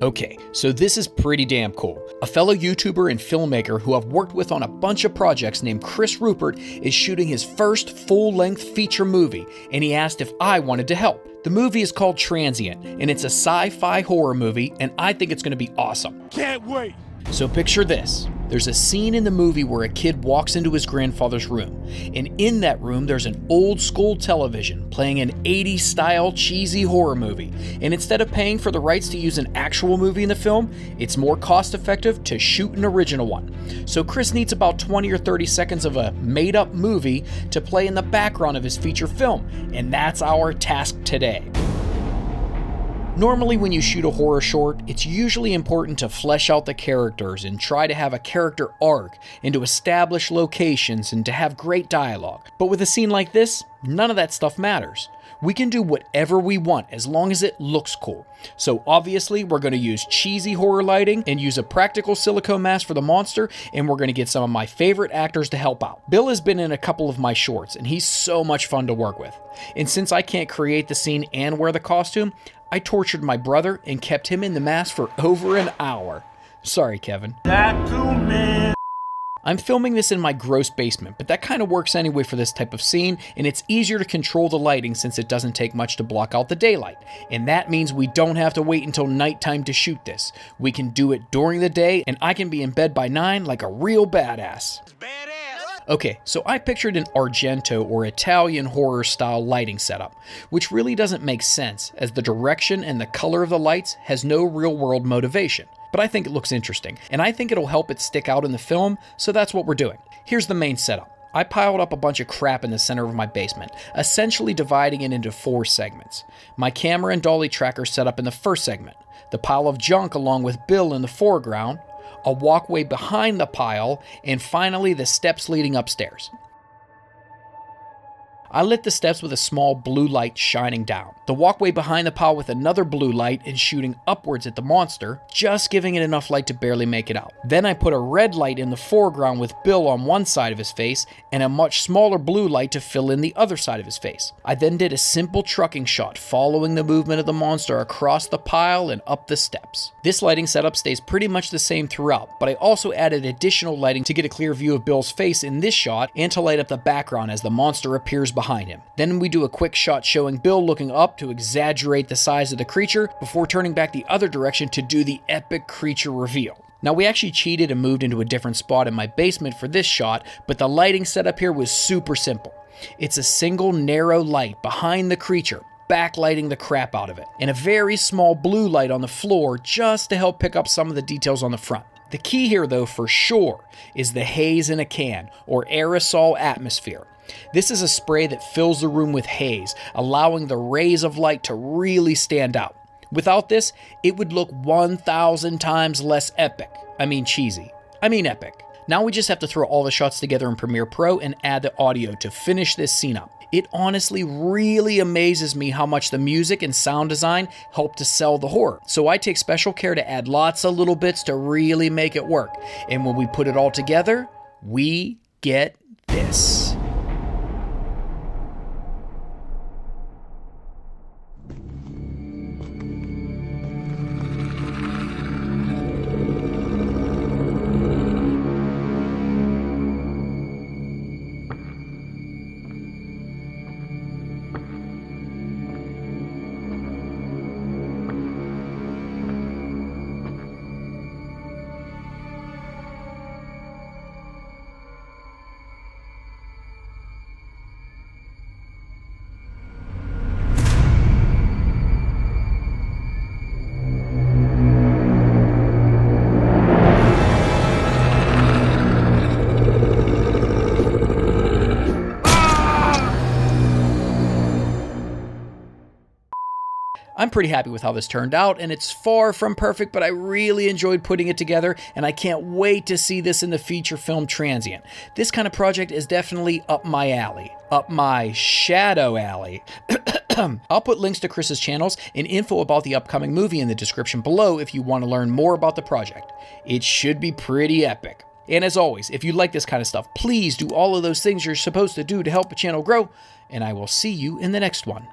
Okay, so this is pretty damn cool. A fellow YouTuber and filmmaker who I've worked with on a bunch of projects named Chris Rupert is shooting his first full-length feature movie, and he asked if I wanted to help. The movie is called Transient, and it's a sci-fi horror movie, and I think it's going to be awesome. Can't wait! So picture this. There's a scene in the movie where a kid walks into his grandfather's room, and in that room there's an old school television playing an 80s style cheesy horror movie, and instead of paying for the rights to use an actual movie in the film, it's more cost effective to shoot an original one. So Chris needs about 20 or 30 seconds of a made up movie to play in the background of his feature film, and that's our task today. Normally when you shoot a horror short, it's usually important to flesh out the characters and try to have a character arc and to establish locations and to have great dialogue. But with a scene like this, none of that stuff matters. We can do whatever we want as long as it looks cool. So obviously we're going to use cheesy horror lighting and use a practical silicone mask for the monster, and we're going to get some of my favorite actors to help out. Bill has been in a couple of my shorts and he's so much fun to work with. And since I can't create the scene and wear the costume, I tortured my brother and kept him in the mask for over an hour. Sorry, Kevin. I'm filming this in my gross basement, but that kind of works anyway for this type of scene, and it's easier to control the lighting since it doesn't take much to block out the daylight. And that means we don't have to wait until nighttime to shoot this. We can do it during the day, and I can be in bed by 9 like a real badass. Okay, so I pictured an Argento or Italian horror style lighting setup, which really doesn't make sense as the direction and the color of the lights has no real world motivation. But I think it looks interesting, and I think it'll help it stick out in the film, so that's what we're doing. Here's the main setup. I piled up a bunch of crap in the center of my basement, essentially dividing it into 4 segments. My camera and dolly tracker set up in the first segment, the pile of junk along with Bill in the foreground, a walkway behind the pile, and finally the steps leading upstairs. I lit the steps with a small blue light shining down, the walkway behind the pile with another blue light and shooting upwards at the monster, just giving it enough light to barely make it out. Then I put a red light in the foreground with Bill on one side of his face and a much smaller blue light to fill in the other side of his face. I then did a simple trucking shot following the movement of the monster across the pile and up the steps. This lighting setup stays pretty much the same throughout, but I also added additional lighting to get a clear view of Bill's face in this shot and to light up the background as the monster appears behind him. Then we do a quick shot showing Bill looking up to exaggerate the size of the creature before turning back the other direction to do the epic creature reveal. Now we actually cheated and moved into a different spot in my basement for this shot, but the lighting setup here was super simple. It's a single narrow light behind the creature, backlighting the crap out of it, and a very small blue light on the floor just to help pick up some of the details on the front. The key here though for sure is the haze in a can, or aerosol atmosphere. This is a spray that fills the room with haze, allowing the rays of light to really stand out. Without this, it would look 1,000 times less epic. I mean cheesy. I mean epic. Now we just have to throw all the shots together in Premiere Pro and add the audio to finish this scene up. It honestly really amazes me how much the music and sound design help to sell the horror. So I take special care to add lots of little bits to really make it work. And when we put it all together, we get this. I'm pretty happy with how this turned out, and it's far from perfect, but I really enjoyed putting it together, and I can't wait to see this in the feature film Transient. This kind of project is definitely up my alley. Up my shadow alley. I'll put links to Chris's channels and info about the upcoming movie in the description below if you want to learn more about the project. It should be pretty epic. And as always, if you like this kind of stuff, please do all of those things you're supposed to do to help the channel grow, and I will see you in the next one.